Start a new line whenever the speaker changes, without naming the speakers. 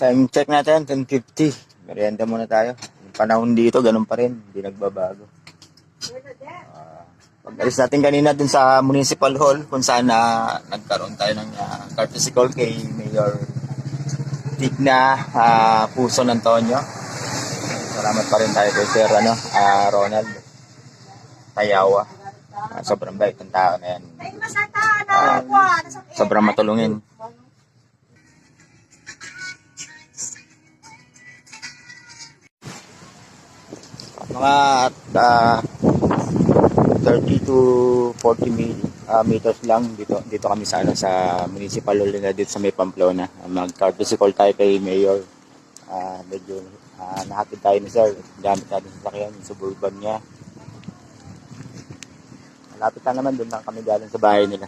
Time check natin, 10:50. Merienda muna tayo. Yung panahon dito, ganun pa rin. Hindi nagbabago. Pag-alis natin kanina dun sa Municipal Hall kung saan nagkaroon tayo ng courtesy call kay Mayor Tigna Puso Antonio. Salamat pa rin tayo kay Sir Ronald Tayawa. Sobrang bait ng tao na yan. Sobrang matulungin. Mga 30 to 40 meters lang dito kami sa municipal hall na dito sa may Pamplona. Mag-courtesy call tayo kay Mayor. Medyo nahatid tayo ni Sir. Gamit natin sa sakyan, yung suburban niya. Malapit lang naman, doon lang kami galing sa bahay nila.